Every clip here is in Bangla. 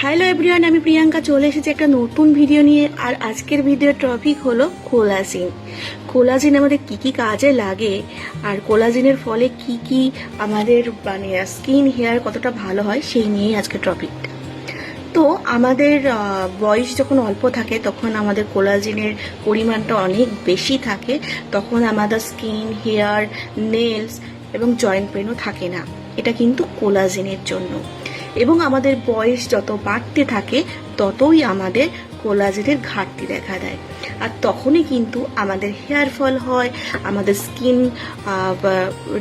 হ্যালো এভরিওয়ান, আমি প্রিয়াঙ্কা চলে এসেছি একটা নতুন ভিডিও নিয়ে। আর আজকের ভিডিওর টপিক হলো কোলাজিন। কোলাজিন আমাদের কি কি কাজে লাগে, আর কোলাজিনের ফলে কি কি আমাদের মানে স্কিন হেয়ার কতটা ভালো হয় সেই নিয়েই আজকের টপিকটা। তো আমাদের বয়স যখন অল্প থাকে তখন আমাদের কোলাজিনের পরিমাণটা অনেক বেশি থাকে, তখন আমাদের স্কিন, হেয়ার, নেলস এবং জয়েন্ট পেনও থাকে না। এটা কিন্তু কোলাজিনের জন্য। এবং আমাদের বয়স যত বাড়তে থাকে ততই আমাদের কোলাজেনের ঘাটতি দেখা দেয়, আর তখনই কিন্তু আমাদের হেয়ার ফল হয়, আমাদের স্কিন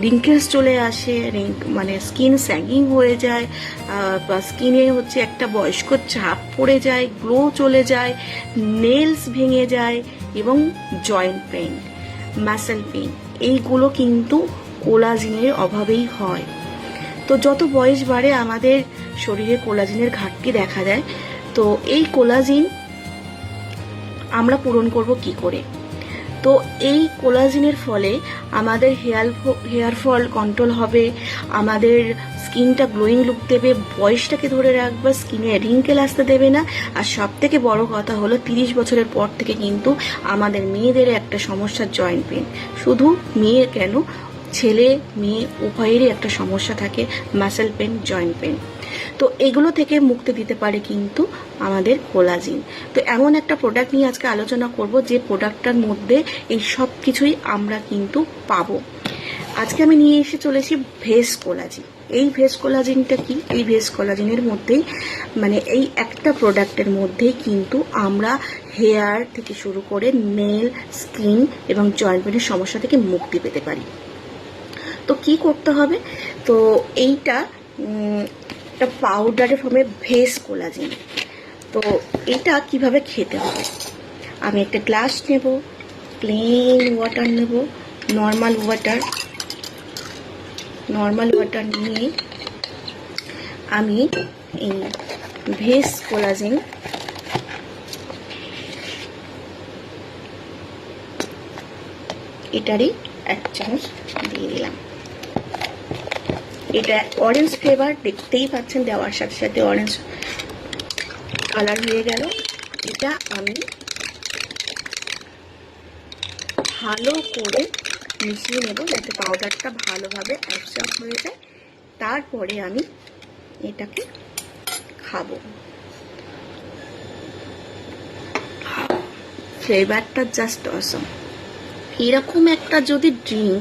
রিঙ্কেলস চলে আসে, মানে স্কিন স্যাগিং হয়ে যায়, বা স্কিনে হচ্ছে একটা বয়স্ক চাপ পড়ে যায়, গ্লো চলে যায়, নেলস ভেঙে যায় এবং জয়েন্ট পেন, মাসেল পেন, এইগুলো কিন্তু কোলাজিনের অভাবেই হয়। তো যত বয়স বাড়ে আমাদের শরীরে কোলাজিনের ঘাটতি দেখা দেয়। তো এই কোলাজিন আমরা পূরণ করব কি করে? তো এই কোলাজিনের ফলে আমাদের হেয়ার ফল কন্ট্রোল হবে, আমাদের স্কিনটা গ্লোয়িং লুক দেবে, বয়সটাকে ধরে রাখবে, স্কিনে রিঙ্কেল আসতে দেবে না। আর সব থেকে বড় কথা হলো 30 বছরের পর থেকে কিন্তু আমাদের মেয়েদের একটা সমস্যা জয়েন্ট পেন। শুধু মেয়ে কেন, ছেলে মেয়ে উভয়েরই একটা সমস্যা থাকে, মাসেল পেন, জয়েন্ট পেন। তো এগুলো থেকে মুক্তি দিতে পারে কিন্তু আমাদের কোলাজিন। তো এমন একটা প্রোডাক্ট নিয়ে আজকে আলোচনা করব যে প্রোডাক্টটার মধ্যে এই সব কিছুই আমরা কিন্তু পাবো। আজকে আমি নিয়ে এসে চলেছি ভেস কোলাজিন। এই ভেস কোলাজিনটা কি? এই ভেস কোলাজিনের মধ্যেই মানে এই একটা প্রোডাক্টের মধ্যেই কিন্তু আমরা হেয়ার থেকে শুরু করে নেল, স্কিন এবং জয়েন্ট পেনের সমস্যা থেকে মুক্তি পেতে পারি। তো কি করতে হবে? তো এইটা একটা পাউডারের ফর্মে ভেস কোলাজিন। তো এটা কিভাবে খেতে হবে? আমি একটা গ্লাস নেব, প্লেন ওয়াটার নেব, নর্মাল ওয়াটার নিয়ে আমি এই ভেস কোলাজিন এটারই 1 চামচ দিয়ে দিলাম। এটা অরেঞ্জ ফ্লেভার, দেখতেই পাচ্ছেন, দেওয়ার সাথে সাথে অরেঞ্জ কালার হয়ে গেল। এটা আমি ভালো করে মিশিয়ে নেব যাতে পাউডারটা ভালোভাবে অ্যাবসর্ব হয়ে যায়। তারপরে আমি এটাকে খাবো। ফ্লেভারটা জাস্ট অসম। এরকম একটা যদি ড্রিঙ্ক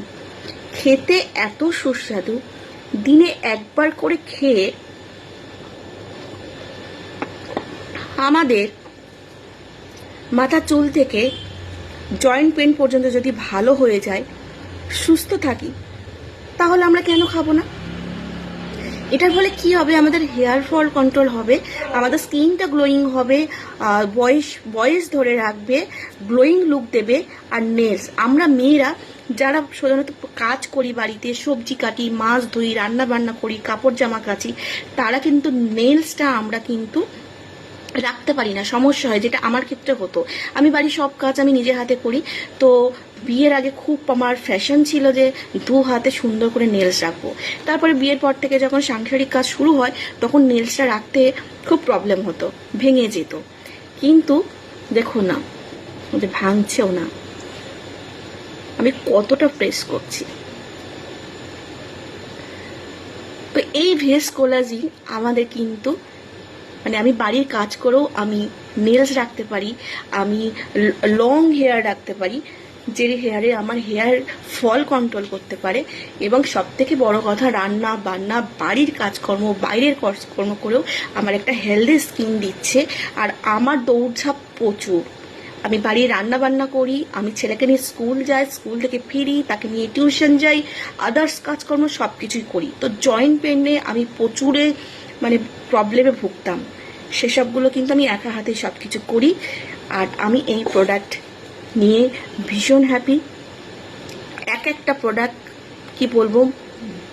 খেতে এত সুস্বাদু, দিনে একবার করে খেয়ে আমাদের মাথা চুল থেকে জয়েন্ট পেন পর্যন্ত যদি ভালো হয়ে যায়, সুস্থ থাকি, তাহলে আমরা কেন খাবো না? এটার ফলে কি হবে? আমাদের হেয়ার ফল কন্ট্রোল হবে, আমাদের স্কিনটা গ্লোয়িং হবে, বয়স ধরে রাখবে, গ্লোয়িং লুক দেবে। আর নেলস, আমরা মেয়েরা যারা সাধারণত কাজ করি, বাড়িতে সবজি কাটি, মাছ ধুই, রান্না বান্না করি, কাপড় জামা কাচি, তারা কিন্তু নেলসটা আমরা কিন্তু রাখতে পারি না, সমস্যা হয়, যেটা আমার ক্ষেত্রে হতো। আমি বাড়ির সব কাজ আমি নিজের হাতে করি। তো বিয়ের আগে খুব আমার ফ্যাশন ছিল যে 2 হাতে সুন্দর করে নেলস রাখবো। তারপরে বিয়ের পর থেকে যখন সাংসারিক কাজ শুরু হয় তখন নেলসটা রাখতে খুব প্রবলেম হতো, ভেঙে যেত। কিন্তু দেখো না, ওদের ভাঙছেও না, আমি কতটা প্রেস করছি। তো এই ভেস কোলাজিন আমাদের কিন্তু মানে আমি বাড়ির কাজ করেও আমি নেলস রাখতে পারি, আমি লং হেয়ার রাখতে পারি, যে হেয়ারে আমার হেয়ার ফল কন্ট্রোল করতে পারে। এবং সব থেকে বড় কথা, রান্না বান্না, বাড়ির কাজকর্ম, বাইরের কাজকর্ম করেও আমার একটা হেলদি স্কিন দিচ্ছে। আর আমার দৌড়ঝাঁপ প্রচুর, আমি বাড়ির রান্না বান্না করি, আমি ছেলেকে নিয়ে স্কুল যাই, স্কুল থেকে ফিরি, তাকে নিয়ে টিউশন যাই, আদার্স কাজকর্ম সব কিছুই করি। তো জয়েন্ট পেনে আমি প্রচুরে মানে প্রবলেমে ভুগতাম, সেসবগুলো কিন্তু আমি একা হাতে সব কিছু করি। আর আমি এই প্রোডাক্ট নিয়ে ভীষণ হ্যাপি। একটা প্রোডাক্ট কি বলবো,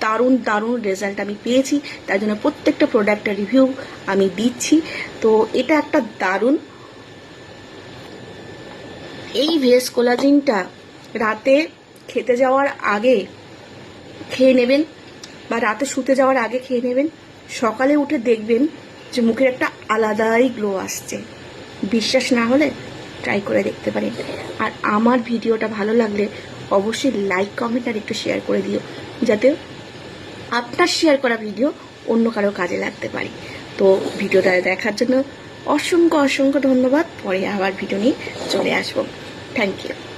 দারুণ দারুণ রেজাল্ট আমি পেয়েছি, তাই জন্য প্রত্যেকটা প্রোডাক্টের রিভিউ আমি দিচ্ছি। তো এটা একটা দারুণ। এই ভেস কোলাজিনটা রাতে খেতে যাওয়ার আগে খেয়ে নেবেন, বা রাতে শুতে যাওয়ার আগে খেয়ে নেবেন। সকালে উঠে দেখবেন যে মুখের একটা আলাদাই গ্লো আসছে। বিশ্বাস না হলে ট্রাই করে দেখতে পারেন। আর আমার ভিডিওটা ভালো লাগলে অবশ্যই লাইক, কমেন্ট আর একটু শেয়ার করে দিও, যাতে আপনার শেয়ার করা ভিডিও অন্য কারো কাজে লাগতে পারে। তো ভিডিওটা দেখার জন্য অসংখ্য অসংখ্য ধন্যবাদ। পরে আবার ভিডিও নিয়ে চলে আসবো। Thank you.